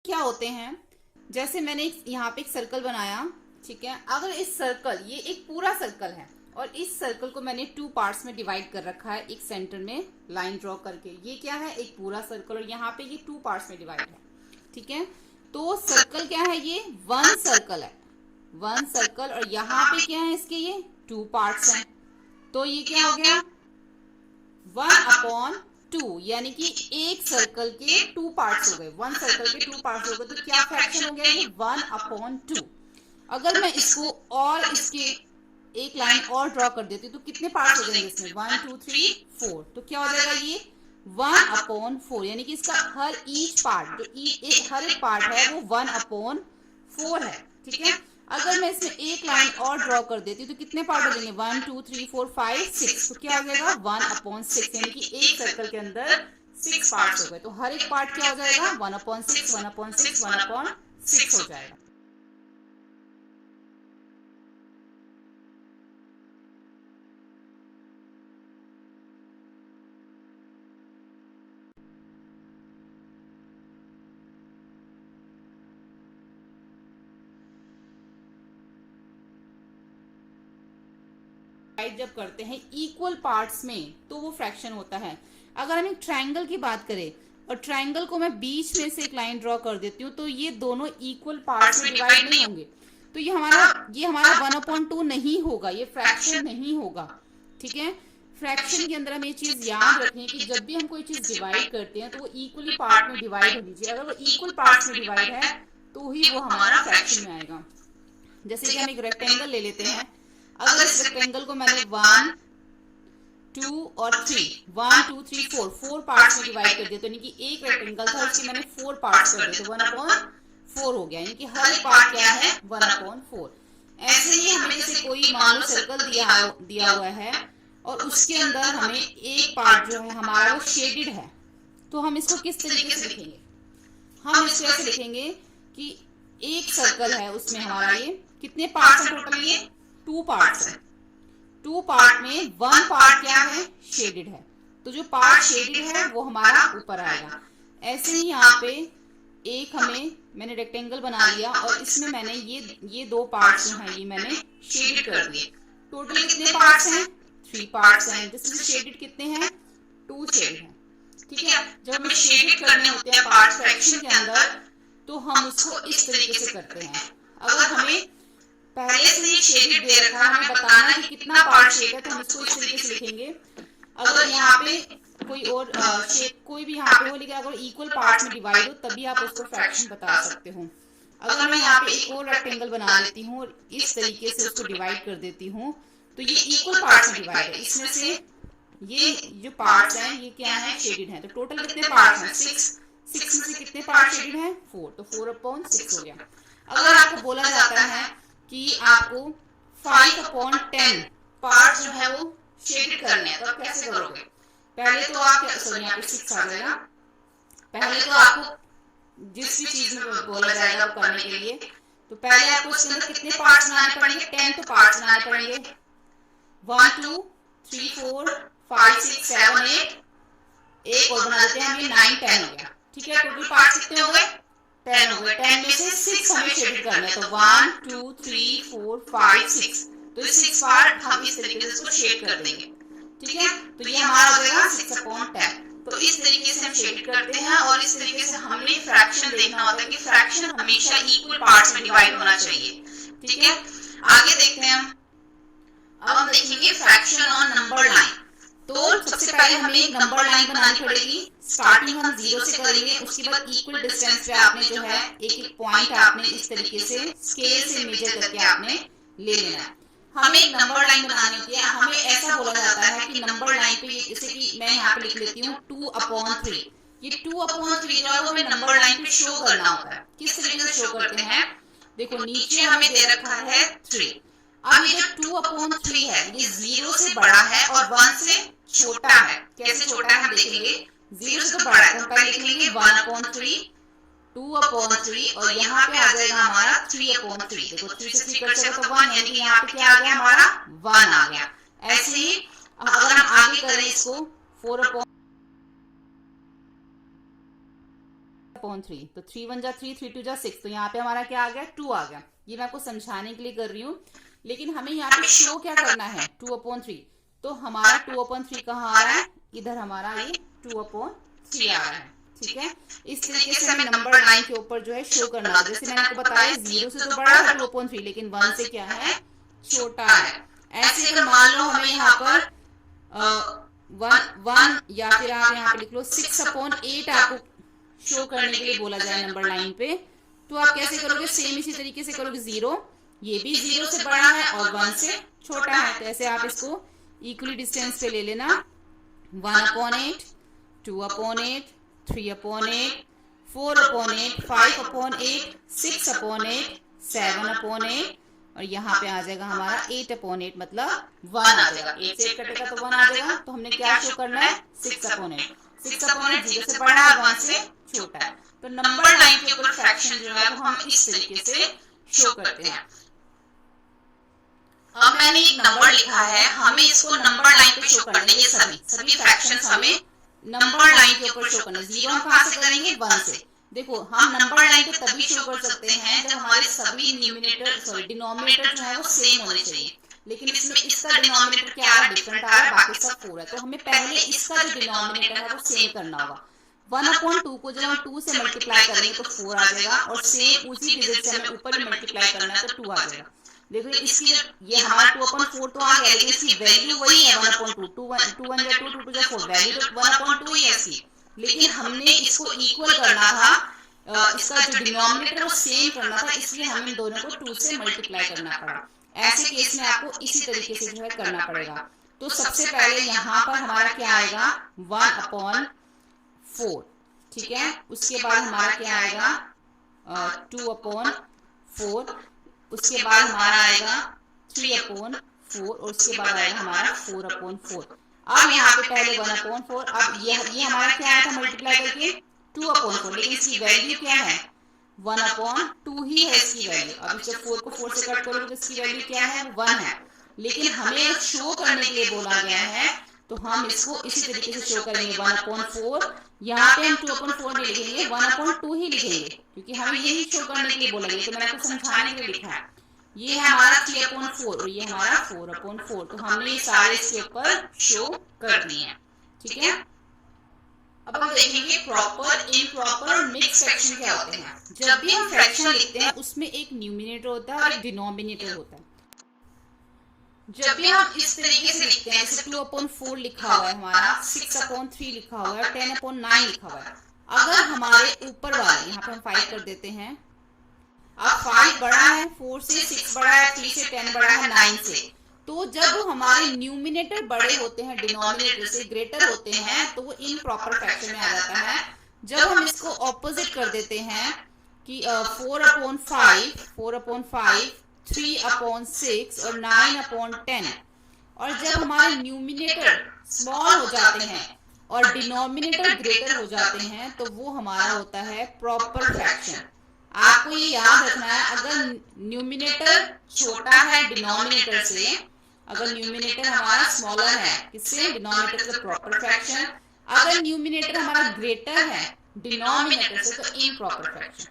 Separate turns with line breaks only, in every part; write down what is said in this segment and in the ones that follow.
क्या होते हैं, जैसे मैंने यहाँ पे एक सर्कल बनाया, ठीक है। अगर इस सर्कल, ये एक पूरा सर्कल है और इस सर्कल को मैंने टू पार्ट्स में डिवाइड कर रखा है, एक सेंटर में लाइन ड्रॉ करके। ये क्या है, एक पूरा सर्कल, और यहाँ पे ये टू पार्ट्स में डिवाइड है, ठीक है। तो सर्कल क्या है, ये वन सर्कल है, वन सर्कल, और यहाँ पे क्या है, इसके ये टू पार्ट्स हैं। तो ये क्या हो गया, 1/2, यानी कि एक सर्कल के टू पार्ट्स हो गए, वन सर्कल के टू पार्ट्स हो गए। तो क्या फ्रैक्शन हो गया, ये 1/2। अगर मैं इसको और इसके एक लाइन और ड्रॉ कर देती हूँ तो कितने पार्ट्स हो जाएंगे इसमें, 1 2 3 4। तो क्या हो जाएगा, ये 1/4, यानी कि इसका हर ईच पार्ट, जो एक हर एक पार्ट है वो 1/4 है, ठीक है। अगर मैं इसमें एक लाइन और ड्रॉ कर देती हूँ तो कितने पार्ट हो जाएंगे, 1 2 3 4 5 6। तो क्या हो जाएगा, 1/6, यानी कि एक सर्कल के अंदर 6 पार्ट्स हो गए। तो हर एक पार्ट क्या हो जाएगा, 1/6 1/6 1/6 हो जाएगा। जब करते हैं इक्वल पार्ट्स में तो वो फ्रैक्शन होता है। अगर हम एक ट्रायंगल की बात करें और ट्रायंगल को मैं बीच में से एक लाइन ड्रॉ कर देती हूँ तो ये दोनों इक्वल पार्ट्स में डिवाइड नहीं होंगे। तो ये हमारा 1/2 नहीं होगा, ये फ्रैक्शन नहीं होगा, ठीक है। फ्रैक्शन के अंदर हम ये चीज याद रखें कि जब भी हम कोई चीज डिवाइड करते हैं तो वो इक्वली पार्ट में डिवाइड होनी चाहिए। अगर वो इक्वल पार्ट्स में डिवाइड है तो ही वो हमारा फ्रैक्शन में आएगा। जैसे कि हम एक रेक्टेंगल ले लेते हैं। अगर इस रेक्टेंगल को मैंने 1 2 और 3 1 2 3 4 पार्ट्स में डिवाइड कर दिया, तो यानी कि एक रेक्टेंगल था उसके मैंने 4 पार्ट्स कर दिए, तो 1/4 हो गया, यानी कि हर एक पार्ट क्या है, 1/4। ऐसे ही हमें जैसे कोई मान लो सर्कल दिया हुआ है और उसके अंदर हमें एक पार्ट जो है हमारा वो शेडेड है, तो हम इसको किस तरीके से लिखेंगे, हम इसको ऐसे लिखेंगे कि एक सर्कल है, उसमें हमारा ये कितने पार्ट्स हैं टोटल, ये 2 पार्ट्स हैं। 2 पार्ट में 1 पार्ट क्या है, शेडेड है, तो जो पार्ट शेडेड है वो हमारा ऊपर आएगा। ऐसे ही यहाँ पे एक मैंने रेक्टेंगल बना लिया और इसमें मैंने ये 2 पार्ट्स जो हैं ये मैंने शेडेड कर दिए। टोटल कितने पार्ट्स हैं, 3 पार्ट्स हैं, जिसमें शेडेड कितने हैं, 2 शेडेड हैं, ठीक है। जब हमें शेडेड करने होते हैं पार्ट्स फ्रैक्शन के अंदर तो हम उसको इस तरीके से करते हैं। अगर हमें पहले से ही शेडेड दे रखा है, हमें बताना है कि कितना पार्ट शेड है, तो हम इसको इस तरीके से लिखेंगे। अगर यहाँ पे कोई और शेप कोई भी यहाँ पे हो, लेकिन अगर इक्वल पार्ट्स में डिवाइड हो तभी आप उसको फ्रैक्शन बता सकते हो। अगर मैं यहाँ पे एक और रेक्टेंगल बना लेती हूँ और इस तरीके से उसको डिवाइड कर देती हूँ तो ये इक्वल पार्ट्स में डिवाइड है। इसमें से ये जो पार्ट्स हैं ये क्या है, शेडेड है। तो टोटल कितने पार्ट्स हैं, 6 में से कितने पार्ट शेडेड हैं, 4, तो 4/6 हो गया। अगर आपको बोला जाता है कि आपको 5/10 पार्ट जो है वो शेडेड करने हैं, तो आप कैसे करोगे, पहले तो आप सॉरी यहाँ पे 6 आ जाएगा। पहले तो आपको जिस भी चीज में बोला जाएगा वो करने के लिए, तो पहले आपको इसके अंदर कितने पार्ट्स बनाने पड़ेंगे, 10 तो पार्ट्स बनाने पड़ेंगे। 1 2 3 4 5 6 7 8, एक और बना देते हैं हम, ये 9 10 हो गया, ठीक है। टोटल पार्ट्स कितने हो गए, 10 हो गए। 10 में से 6 हमें शेडेड करना है, तो 1 2 3 4 5 6, तो ये 6 पार्ट हम इस तरीके से इसको शेड कर देंगे, ठीक है। तो ये हमारा हो जाएगा 6/10। तो इस तरीके से हम शेड करते हैं और इस तरीके से हमें फ्रैक्शन देखना होता है कि फ्रैक्शन हमेशा इक्वल पार्ट्स में डिवाइड होना चाहिए, ठीक है। आगे देखते हैं हम। अब हम देखेंगे फ्रैक्शन ऑन नंबर लाइन। तो सबसे पहले हमें एक नंबर लाइन बनानी पड़ेगी। स्टार्टिंग हम 0 से करेंगे, उसके बाद इक्वल डिस्टेंस पे आपने जो है एक एक पॉइंट आपने इस तरीके से स्केल से मेजर करके आपने ले लेना है। हमें एक नंबर लाइन बनानी होती है। हमें ऐसा बोला जाता है कि नंबर लाइन पे, जैसे कि मैं यहाँ पे लिख लेती हूँ 2/3। ये 2/3 जो है वो हमें नंबर लाइन पे शो करना होता है। किस तरीके से शो करते हैं, देखो नीचे हमें दे रखा है 3। अब ये जो 2/3 है ये 0 से बड़ा है और 1 से छोटा है। कैसे छोटा है हम देखेंगे, 0 से तो बड़ा है, तो हम पहले लिख लेंगे 1/3 2/3 और यहाँ पे आ जाएगा हमारा 3/3। देखो 3 से 3 कट जाएगा तो 1, यानी कि यहाँ पे क्या आ गया हमारा 1 आ गया। ऐसे ही अगर हम आगे करें इसको 4/3 6/3। तो 3 1 जा 3, 3 2 जा 6, तो यहाँ पे हमारा क्या आ गया, 2 आ गया। ये मैं आपको समझाने के लिए कर रही हूँ, लेकिन हमें यहाँ पे शो क्या करना है, 2/3। तो हमारा 2/3 कहाँ आ रहा है, इधर हमारा ये 2/3 आ रहा है। ठीक है, इस तरीके से हमें नंबर लाइन के ऊपर जो है शो करना होगा। जैसे मैंने आपको बताया 0 से तो बड़ा है 2/3, लेकिन 1 से क्या है, छोटा है। ऐसे अगर मान लो हमें यहाँ पर 1 या फिर आप यहाँ पे लिख लो 6/8 आपको शो करने के लिए बोला जाए नंबर लाइन पे, तो आप कैसे करोगे, सेम इसी तरीके से करोगे। 0 ये भी 0 से बड़ा है और 1 से छोटा है, तो ऐसे आप इसको इक्वली डिस्टेंस पे ले लेना। 1/8, 2/8, 3/8, 4/8, 5/8, 6/8, 7/8, और यहाँ पे आ जाएगा हमारा 8/8, मतलब 1 आ जाएगा। 8 से 8 कटेगा तो 1 आ जाएगा। तो हमने क्या शो करना है, 6/8। 6/8 0 से बड़ा है, 1 से छोटा है। तो नंबर लाइन के ऊपर फ्रैक्शन जो है वो हम इस तरीके से शो करते हैं। अब मैंने एक नंबर लिखा है, हमें इसको नंबर लाइन पे शो करना है। ये सभी फ्रैक्शंस हमें नंबर लाइन के ऊपर शो करना है। 0 हम कहाँ से करेंगे, 1 से। देखो हम नंबर लाइन पे तभी शो कर सकते हैं जब हमारे सभी डिनोमिनेटर जो है वो सेम होने चाहिए। लेकिन इसमें इसका डिनोमिनेटर क्या आ रहा है, डिफरेंट आ रहा है, बाकी सब 4 है। तो हमें पहले इसका जो डिनोमिनेटर है वो सेम करना होगा। 1/2 को जब हम 2 से मल्टीप्लाई करेंगे तो 4 आ जाएगा, और सेम उसी डिजिट से हमें ऊपर भी मल्टीप्लाई करना है तो 2 आ जाएगा। देखो इसकी ये हमारा 2/4 तो आ गया, लेकिन इसकी वैल्यू वही है 1/2। 2 1 2 1 2 2 2 4, वैल्यू तो 1/2 ही है इसकी। लेकिन हमने इसको इक्वल करना था, इसका जो डिनोमिनेटर वो सेम करना था, इसलिए हमें इन दोनों को 2 से मल्टीप्लाई करना पड़ा। ऐसे केस में आपको इसी तरीके से जो है करना पड़ेगा। तो सबसे पहले यहाँ पर हमारा क्या आएगा, 1/4। ठीक है, उसके बाद हमारा क्या आएगा, 2/4, उसके बाद हमारा आएगा 3/4, और उसके बाद आएगा हमारा 4/4। अब यहाँ पे पहले 1/4, अब ये हमारा क्या आया था मल्टीप्लाई करके 2/4, लेकिन इसकी वैल्यू क्या है, 1/2 ही है इसकी वैल्यू। अब जब 4 को 4 से कट करोगे तो इसकी वैल्यू क्या है, 1 है। लेकिन हमें शो करने के लिए बोला गया है, तो हम इसको इसी तरीके से शो करेंगे। 1/4, यहाँ पे हम 2/4 नहीं लिखेंगे, 1/2 ही लिखेंगे, क्योंकि हमें यही शो करने के लिए बोला गया। तो मैंने आपको समझाने के लिए लिखा है। ये है हमारा 3/4 और ये हमारा 4/4। तो हमने ये सारे इसके ऊपर शो कर दिए हैं। ठीक है, अब हम देखेंगे प्रॉपर, इम्प्रॉपर और मिक्स फ्रैक्शन क्या होते हैं। जब भी हम फ्रैक्शन लिखते हैं उसमें एक न्यूमिनेटर होता है और एक डिनोमिनेटर होता है। जब भी हम इस तरीके से लिखते हैं, जैसे 2/4 लिखा हुआ है हमारा, 6/3 लिखा हुआ है, 10/9 लिखा हुआ है। अगर हमारे ऊपर वाले, यहाँ पे हम 5 कर देते हैं, अब 5 बड़ा है 4 से, 6 बड़ा है 3 से, 10 बड़ा है 9 से। तो जब हमारे न्यूमिनेटर बड़े होते हैं डिनोमिनेटर से, ग्रेटर होते हैं, तो वो इम्प्रॉपर फ्रैक्शन में आ जाता है। जब हम इसको ऑपोजिट कर देते हैं कि 4/5, 3/6 और 9/10, और जब हमारे न्यूमिनेटर स्मॉल हो जाते हैं और डिनोमिनेटर ग्रेटर हो जाते हैं, तो वो हमारा होता है प्रॉपर फ्रैक्शन। आपको ये याद रखना है, अगर न्यूमिनेटर छोटा है डिनोमिनेटर से, अगर न्यूमिनेटर हमारा स्मॉलर है किससे, डिनोमिनेटर से, प्रॉपर फ्रैक्शन। अगर न्यूमिनेटर हमारा ग्रेटर है डिनोमिनेटर से, तो इम्प्रॉपर फ्रैक्शन।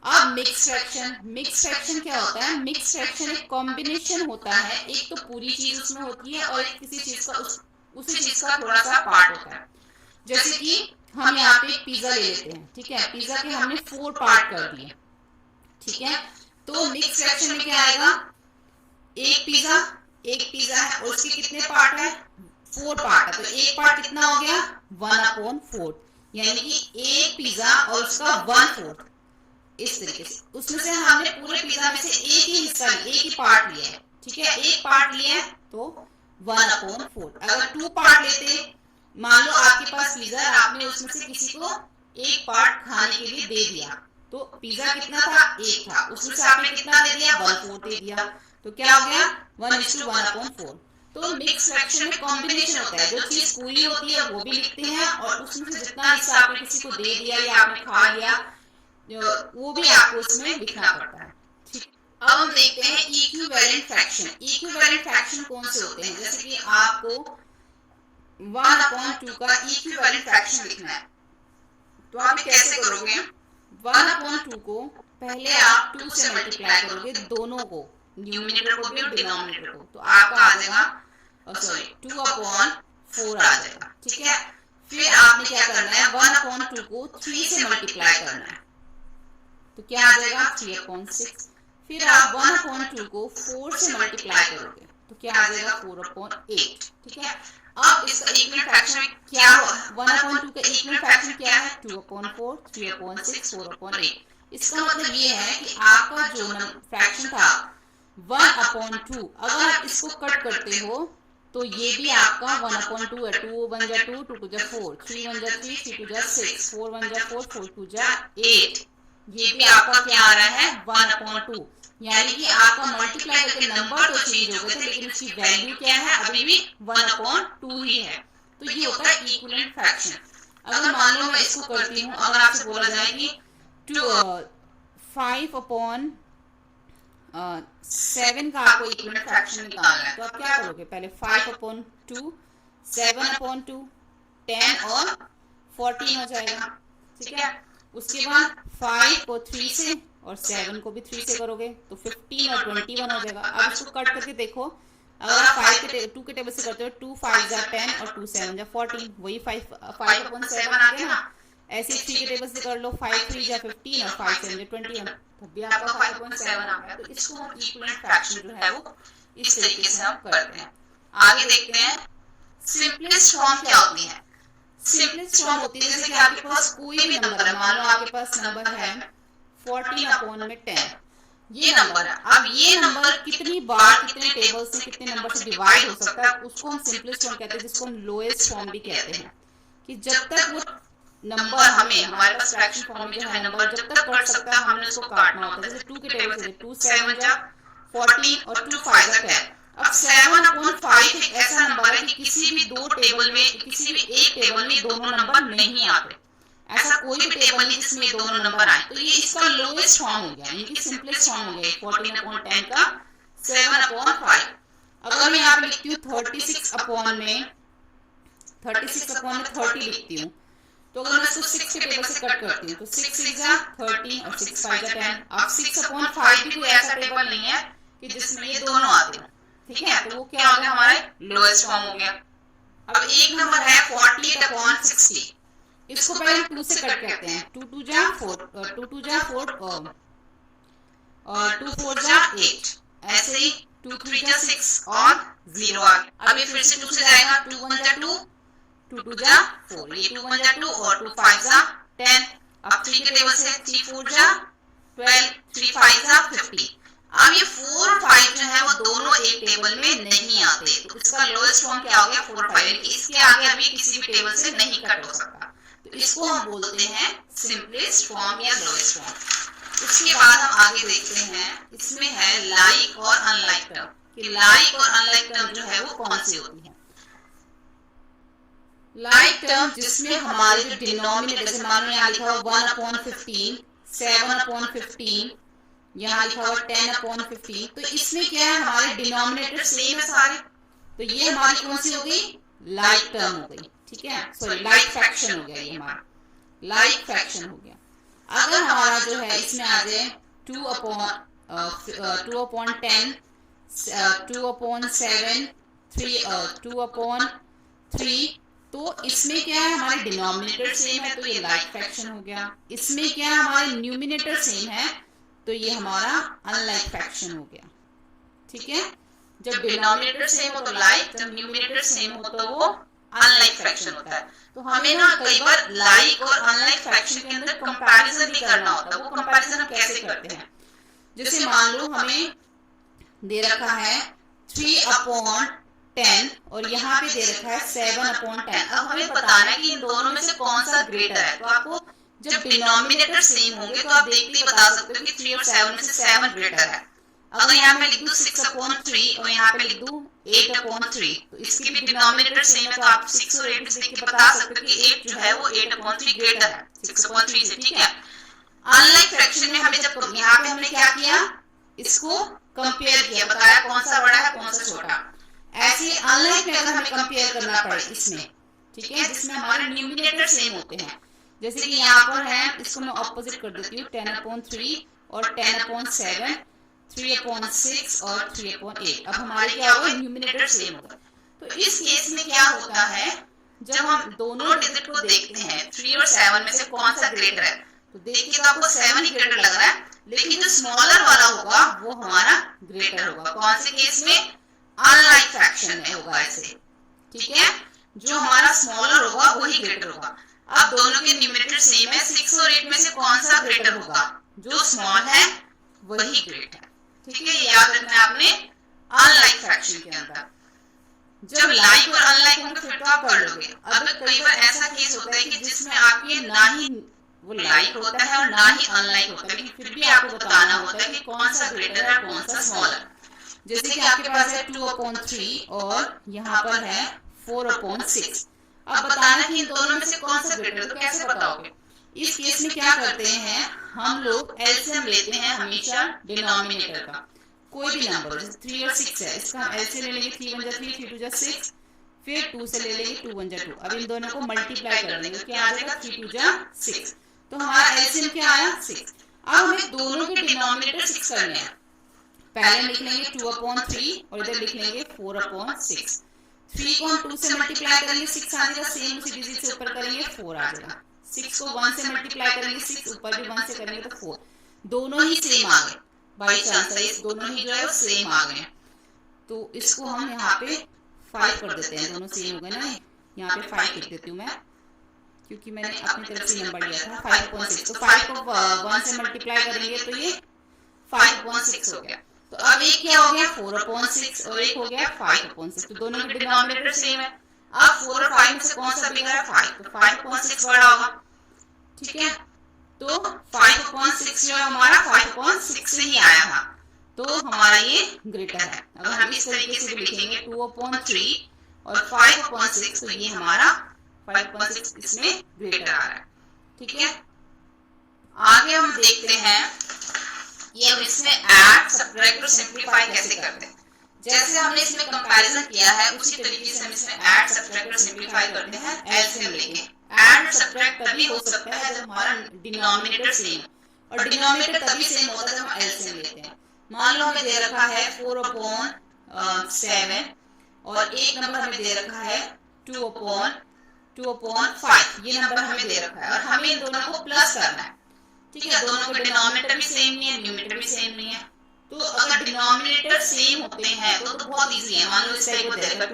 अब मिक्स फ्रैक्शन, मिक्स फ्रैक्शन क्या होता है, मिक्स फ्रैक्शन एक कॉम्बिनेशन होता है। एक तो पूरी चीज उसमें होती है और एक किसी चीज का उसी चीज का थोड़ा सा पार्ट होता है। जैसे कि हम यहाँ पे पिज्जा ले लेते हैं, ठीक है, पिज्जा के हमने 4 पार्ट कर दिए। ठीक है, तो मिक्स फ्रैक्शन में क्या आएगा, एक पिज्जा है और उसके कितने पार्ट है, 4 पार्ट है। तो एक पार्ट कितना हो गया, 1/4, यानी कि एक पिज्जा और उसका 1/4। इस तरीके से उसमें से हमने पूरे पिज्जा में से एक ही हिस्सा, एक ही पार्ट लिया है। ठीक है, एक पार्ट लिया है तो 1/4। अगर 2 पार्ट लेते, मान लो आपके पास पिज्जा, आपने उसमें से किसी को एक पार्ट खाने के लिए दे दिया, तो पिज्जा कितना था, एक था, उसमें से आपने कितना दे दिया, 1/4 दे दिया। तो क्या हो गया, 1:1/4। तो मिक्स फ्रैक्शन में कॉम्बिनेशन होता है, जो चीज पूरी होती है वो भी लिखते हैं, और उसमें से जितना हिस्सा आपने किसी को दे दिया या आपने खा लिया वो भी आपको इसमें लिखना पड़ता है। ठीक, अब हम देखते हैं इक्विवेलेंट फ्रैक्शन। इक्विवेलेंट फ्रैक्शन कौन से होते हैं, जैसे कि आपको 1/2 का इक्विवेलेंट फ्रैक्शन लिखना है, तो आप कैसे करोगे, 1/2 को पहले आप 2 से मल्टीप्लाई करोगे, दोनों को, न्यूमिनेटर को भी और डिनोमिनेटर को, तो आपका आ जाएगा सॉरी 2/4 आ जाएगा। ठीक है, फिर आपने क्या करना है, 1/2 को 3 से मल्टीप्लाई करना है, तो क्या आ जाएगा 3/6। फिर आप 1/2 को 4 से मल्टीप्लाई करोगे, तो क्या आ जाएगा 4/8। ठीक है, अब इसका इक्वल फ्रैक्शन क्या हुआ, 1/2 का इक्वल फ्रैक्शन क्या है, 2/4, 3/6, 4/8। इसका मतलब ये है कि आपका जो फ्रैक्शन था 1/2, अगर आप इसको कट करते हो तो ये भी आपका 1/2 है। 2 1 जा 2, 2 2 जा 4, 3 1 जा 3, 3 2 जा 6, 4 1 जा 4, 4 2 जा 8। ये भी आपका क्या आ रहा है 1/2, यानी कि आपका मल्टीप्लाई करके नंबर तो चेंज हो गए थे, लेकिन उसकी वैल्यू क्या है, अभी भी 1/2 ही है। तो ये होता है इक्विवेलेंट फ्रैक्शन। अगर मान लो मैं इसको करती हूँ, अगर आपसे बोला जाए कि 5/7 का आपको इक्विवेलेंट फ्रैक्शन निकालना है, तो आप क्या करोगे, पहले 5/2, 7/2, 10 और 14 हो जाएगा। ठीक है, उसके बाद 5 को 3 से और 7 को भी 3 से करोगे तो 15 और 21 हो जाएगा। अब इसको कट करके देखो, अगर आप 2 के टेबल से करते हो, 2 5 जा 10 और 2 7 जा 14, वही 5/7 आ गया ना। ऐसे 3 के टेबल से कर लो, 5 3 जा 15 और 5 7 जा 21, तब भी आपका 5/7 आ गया। तो इसको हम इक्विवेलेंट फ्रैक्शन जो है वो इस तरीके से हम करते हैं। आगे देखते हैं सिंपलेस्ट फॉर्म क्या होती है। सिंपलेस्ट फॉर्म होती है जैसे कि आपके पास कोई भी नंबर है, मान लो आपके पास नंबर है 14/10, ये नंबर है। अब ये नंबर कितनी बार, कितने टेबल से, कितने नंबर से डिवाइड हो सकता है, उसको हम सिंपलेस्ट फॉर्म कहते हैं, जिसको हम लोएस्ट फॉर्म भी कहते हैं। कि जब तक वो नंबर हमारे पास फ्रैक्शन फॉर्म में जो है नंबर जब तक बढ़ सकता है, हमने उसको काटना होता है। जैसे 2 के टेबल से 2 7 जा 14 और 2 5 जा 10। अब 7/5 एक ऐसा नंबर है कि किसी भी दो टेबल में, किसी भी एक टेबल में दोनों नंबर नहीं आते। ऐसा कोई भी टेबल नहीं जिसमें दोनों नंबर आए, तो ये इसका लोएस्ट फॉर्म हो गया, यानी कि सिंपलेस्ट फॉर्म हो गया 14/10 का 7/5। अगर मैं यहाँ पे लिखती हूँ 36/30 लिखती हूँ, तो अगर मैं इसको 6 के टेबल से कट करती हूँ तो 6 6 जा 30 और 6 5 जा 10। अब 6/5 भी कोई ऐसा टेबल नहीं है कि जिसमें ये दोनों आते हैं। ठीक है, तो वो क्या हो गया, हमारे लोएस्ट फॉर्म हो गया। अब एक नंबर है 48/60, इसको पहले 2 से कट करते हैं, 2 2 जा 4, 2 2 जा 4 और 2 4 जा 8, ऐसे ही 2 3 जा 6 और 0 आ गया। अब ये फिर से 2 से जाएगा, 2 1 जा 2, 2 2 जा 4, ये 2 1 जा 2 और 2 5 जा 10। अब 3 के टेबल से 3 4 जा 12, 3 5 जा 50। अब ये 4 और 5 जो है वो दोनों एक टेबल में नहीं आते, तो इसका लोएस्ट फॉर्म क्या हो गया 4 और 5, इसके आगे अभी किसी भी टेबल से नहीं कट हो सकता। तो इसको हम बोलते हैं सिंपलेस्ट फॉर्म या लोएस्ट फॉर्म। उसके बाद हम आगे देखते हैं, इसमें है लाइक और अनलाइक टर्म, कि लाइक और अनलाइक टर्म जो है वो कौन सी होती है। लाइक टर्म जिसमें हमारे जो डिनोमिनेटर, जैसे मान लो यहाँ लिखा हुआ 1/15, 7/15, यहाँ लिखा हुआ 10/15, तो इसमें क्या है, हमारे डिनोमिनेटर सेम है सारे, तो ये हमारी कौन सी हो गई, लाइक टर्म हो गई। ठीक है, सॉरी लाइक फ्रैक्शन हो गया, ये हमारा लाइक फ्रैक्शन हो गया। अगर हमारा जो है इसमें आ जाए 2/10, 2/7, 2/3, तो इसमें क्या है, हमारे डिनोमिनेटर सेम है, तो ये लाइक फ्रैक्शन हो गया। इसमें क्या है, हमारे न्यूमिनेटर सेम है, तो ये हमारा अनलाइक फ्रैक्शन हो गया। ठीक है, जब डिनोमिनेटर सेम हो तो लाइक, जब न्यूमिनेटर सेम हो तो वो अनलाइक फ्रैक्शन होता है। तो हमें ना कई बार लाइक और अनलाइक फ्रैक्शन के अंदर कंपैरिजन भी करना होता है। वो कंपैरिजन हम कैसे करते हैं, जैसे मान लो हमें दे रखा है 3/10 और यहाँ पे दे रखा है 7/10। अब हमें बताना है कि इन दोनों में से कौन सा ग्रेटर है। तो आपको जब डिनोमिनेटर सेम होंगे तो आप देखते ही बता सकते हो कि 3 और 7 में से 7 ग्रेटर है। अगर यहाँ पे लिख दूं 6/3 और यहाँ पे लिख दूं 8/3, तो इसकी भी डिनोमिनेटर सेम है, तो आप 6 और 8 देख के बता सकते हो कि 8 जो है वो 8/3 ग्रेटर है 6/3 से। ठीक है, अनलाइक फ्रैक्शन में हमें जब यहाँ पे हमने क्या किया, इसको कंपेयर किया, बताया कौन सा बड़ा है कौन सा छोटा। ऐसे अनलाइक में अगर हमें कंपेयर करना पड़े इसमें, ठीक है, जिसमें हमारे न्यूमिनेटर सेम होते हैं, जैसे कि यहाँ पर है, इसको मैं ऑपोजिट कर देती हूँ, 10/3 और 10/7, 3/6 और 3/8। अब हमारे क्या होगा, न्यूमिनेटर सेम होगा। तो इस केस में क्या होता है, जब हम दोनों डिजिट को देखते हैं 3 और 7 में से कौन सा ग्रेटर है, तो देखिए तो आपको 7 ही ग्रेटर लग रहा है, लेकिन जो स्मॉलर वाला होगा वो हमारा ग्रेटर होगा। कौन से केस में, अनलाइक फ्रैक्शन में होगा ऐसे, ठीक है। जो हमारा स्मॉलर होगा वही ग्रेटर होगा। अब दोनों के न्यूमरेटर सेम है, 6 और 8 में से कौन सा ग्रेटर होगा, जो स्मॉल है वही ग्रेट है, ठीक है। ये याद रखना है आपने अनलाइक फ्रैक्शन के अंदर। जब लाइक और अनलाइक होंगे फिर तो आप कर लोगे। अब कई बार ऐसा केस होता है कि जिसमें आपके ना ही वो लाइक होता है और ना ही अनलाइक होता है, लेकिन फिर भी आपको बताना होता है कि कौन सा ग्रेटर है और कौन सा स्मॉलर। जैसे कि आपके पास है 2/3 और यहाँ पर है 4/6। अब बताना कि इन दोनों में से कौन सा ग्रेटर है, तो कैसे बताओगे। इस केस में क्या करते हैं, हम लोग एलसीएम लेते हैं हमेशा डिनोमिनेटर का, कोई भी नंबर, जैसे 3 और 6 है, इसका हम एलसीएम ले लेंगे, 3 1 जा 3, 3 2 जा 6, फिर 2 से ले लेंगे, 2 1 जा 2। अब इन दोनों को मल्टीप्लाई कर लेंगे, क्या आ जाएगा, 3 2 जा 6। तो हमारा एलसीएम क्या आया, 6। अब हमें दोनों के डिनोमिनेटर 6 करने हैं। पहले लिख लेंगे 2/3 और इधर लिख लेंगे 4/6। 3 को हम 2 से मल्टीप्लाई करेंगे, 6 आ जाएगा, सेम उसी डिजिट से ऊपर करेंगे 4 आ जाएगा। 6 को 1 से मल्टीप्लाई करेंगे, 6 ऊपर भी 1 से करेंगे तो 4। दोनों ही सेम आ गए, बाई चांस है, दोनों ही जो है सेम आ गए। तो इसको हम यहाँ पे 5 कर देते हैं, दोनों सेम हो गए ना। यहाँ पे 5 लिख देती हूँ मैं, क्योंकि मैंने अपनी तरफ से नंबर लिया था 5/6। तो 5 को 1 से मल्टीप्लाई करेंगे तो ये 5/6 हो गया। तो अब एक क्या हो गया, 4/6 और एक हो गया 5/6। तो दोनों के डिनोमिनेटर सेम है। अब 4 और 5 में से कौन सा बिगड़ा है, 5, तो 5/6 बड़ा होगा, ठीक है। तो 5/6 जो हमारा 5/6 से ही आया था, तो हमारा ये ग्रेटर है। अगर हम इस तरीके से भी लिखेंगे 2/3 और 5/6, तो ये हमारा 5/6 इसमें ग्रेटर आ रहा है, ठीक है। आगे हम देखते हैं ये हम इसमें ऐड, सब्ट्रैक्ट और सिंपलीफाई कैसे करते हैं। जैसे हमने इसमें कंपैरिजन किया है उसी तरीके से हम इसमें ऐड, सब्ट्रैक्ट और सिंपलीफाई करते हैं एलसीएम लेके। ऐड और सब्ट्रैक्ट तभी हो सकता है जब हमारा डिनोमिनेटर सेम, और डिनोमिनेटर तभी सेम होता है जब हम एलसीएम लेते हैं। मान लो हमें दे रखा है 4/7 और एक नंबर हमें दे रखा है 2/5। ये नंबर हमें दे रखा है और हमें इन दोनों को प्लस करना है, ठीक है। दोनों के डिनोमिनेटर भी सेम नहीं है, न्यूमरेटर भी सेम नहीं है। तो अगर डिनोमिनेटर सेम होते हैं तो बहुत इजी है। मान लो इस टाइप को दे रखा है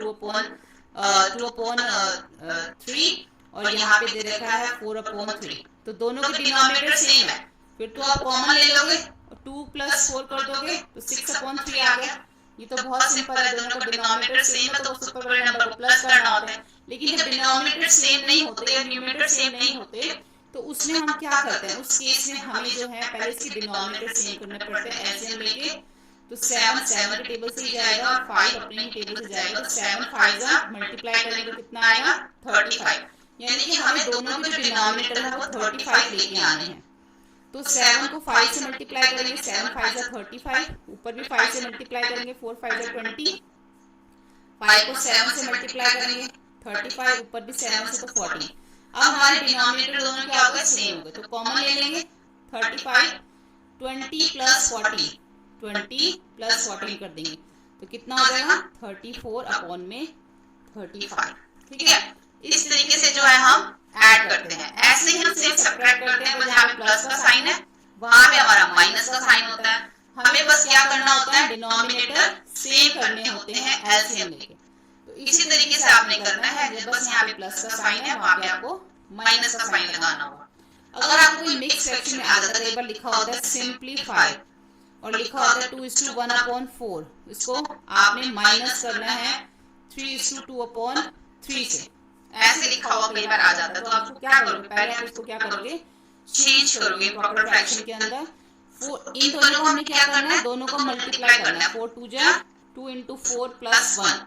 2/3 और यहाँ पे दे रखा है 4/3, तो दोनों के डिनोमिनेटर सेम है, फिर तो आप कॉमन ले लोगे और 2 + 4 कर दोगे तो 6/3 आ गया। ये तो बहुत सिंपल है, दोनों का डिनोमिनेटर सेम है तो उस ऊपर वाले नंबर को प्लस करना होता है। लेकिन जब डिनोमिनेटर सेम नहीं होते या न्यूमरेटर सेम नहीं होते तो उसमें हम क्या करते हैं, उस केस में हमें जो है पहले इसकी डिनोमिनेटर सेम करने पड़ते हैं एलसीएम लेके। तो 7 के टेबल से ही जाएगा और 5 अपने ही टेबल से जाएगा। तो 7 5 मल्टीप्लाई करेंगे तो कितना आएगा, 35। यानी कि हमें दोनों के जो डिनोमिनेटर है वो 35 लेके आने हैं। तो 7 को 5 से मल्टीप्लाई करेंगे, 7 5 35, ऊपर भी 5 से मल्टीप्लाई करेंगे, 4 5 20, 5 को 7 से मल्टीप्लाई करेंगे 35, ऊपर भी 7 से तो 40। अब हमारे डिनोमिनेटर दोनों क्या हो गए, सेम हो गए। तो कॉमन ले लेंगे 35, 20 + 40, 20 + 14 कर देंगे तो कितना हो जाएगा, 34/35, ठीक है। इस तरीके से जो है हम ऐड करते हैं। ऐसे ही हम सेम सब्ट्रैक्ट करते हैं, जहाँ पे प्लस का साइन है वहां पे हमारा माइनस का साइन होता है। हमें बस क्या करना होता है, डिनोमिनेटर सेम करने होते हैं एलसीएम लेके। तो इसी तरीके से आपने करना है, बस यहाँ पे प्लस का साइन है वहां पे आपको माइनस का साइन लगाना होगा। अगर आपको कोई मिक्स फ्रैक्शन में आ जाता है, एक बार लिखा होता है सिंपलीफाई और लिखा होता है 2:1/4, इसको आपने माइनस करना है 3:2/3 से, ऐसे लिखा हुआ कई बार आ जाता है। तो आपको क्या करोगे, पहले आप इसको क्या करोगे, चेंज करोगे प्रॉपर फ्रैक्शन के अंदर। इन दोनों को हमने क्या करना है, दोनों को मल्टीप्लाई करना है। 4 2 जा 2 × 4 + 1,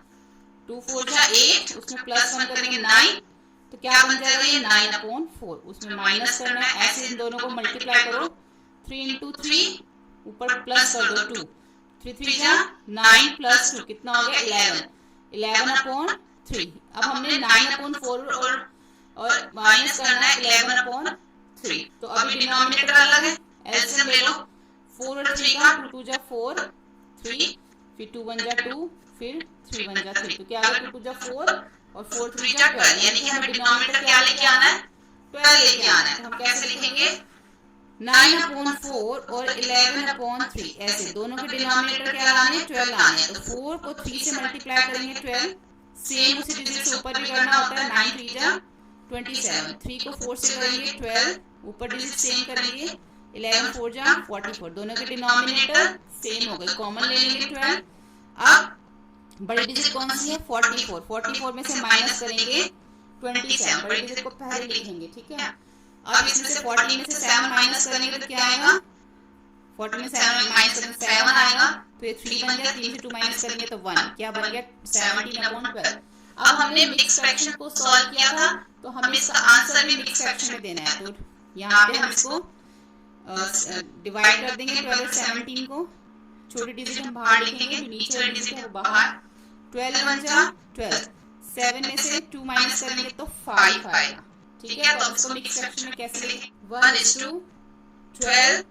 2 4 जा 8, उसमें +1 करेंगे 9, तो क्या बन जाएगा ये 9/4, उसमें माइनस करना है। ऐसे इन दोनों को मल्टीप्लाई करो, 3 × 3, ऊपर प्लस कर दो 2, 3 3 जा 9 + 2 कितना हो गया 11, 11/3। अब हमने 9/4 और माइनस करना है 11/3। तो अभी डिनोमिनेटर अलग है, एलसीएम ले लो 4 और 3 का, 2 2 जा 4 3, फिर 2 1 जा 2, फिर 3 1 जा 3। तो क्या आ गया 2 2 जा 4 और 4 3 जा 12, यानी कि हमें डिनोमिनेटर क्या लेके आना है 12 लेके आना है। तो हम कैसे लिखेंगे 9/4 और 11/3, ऐसे दोनों के डिनोमिनेटर क्या लाने हैं 12 लाने हैं। तो 4 को 3 से मल्टीप्लाई करेंगे 12, सेम उसी डिजिट से ऊपर भी करना होता है, 9 3 जा 27, 3 को 4 से करेंगे 12, ऊपर डिजिट सेम करेंगे 11 4 जा 44, दोनों के डिनोमिनेटर सेम हो गए, कॉमन ले लेंगे 12। अब बड़ी डिजिट कौन सी है 44, 44 में से माइनस करेंगे 27, बड़ी डिजिट को पहले लिखेंगे, ठीक है। अब इसमें से 40 में से 7 माइनस करेंगे तो क्या आएगा 40 में 7 माइनस करेंगे 7 आएगा, तो ये 3 बन गया, 3 से 2 माइनस करेंगे तो 1, क्या बन गया 17/12। अब हमने मिक्स फ्रैक्शन को सॉल्व किया था, तो हमें इसका आंसर भी मिक्स फ्रैक्शन में देना है। तो यहाँ पे हम इसको डिवाइड कर देंगे 12 और 17 को, छोटी डिजिट हम बाहर लिखेंगे, नीचे वाली डिजिट है वो बाहर, 12 1 जा 12, 7 में से 2 माइनस करेंगे तो 5 आएगा, ठीक है। तो अब इसको मिक्स फ्रैक्शन में कैसे लिखें 1:12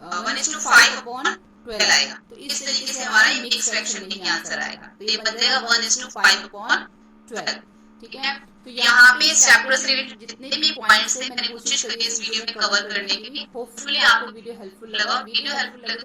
1:5/12 आएगा। तो इस तरीके से हमारा मिक्स फ्रैक्शन में ही आंसर आएगा। तो ये बन जाएगा 1:5/12, ठीक है। तो यहाँ पे इस चैप्टर से रिलेटेड जितने भी पॉइंट्स थे मैंने कोशिश करी इस वीडियो में कवर करने की। होपफुली आपको वीडियो हेल्पफुल लगा। वीडियो हेल्पफुल लगे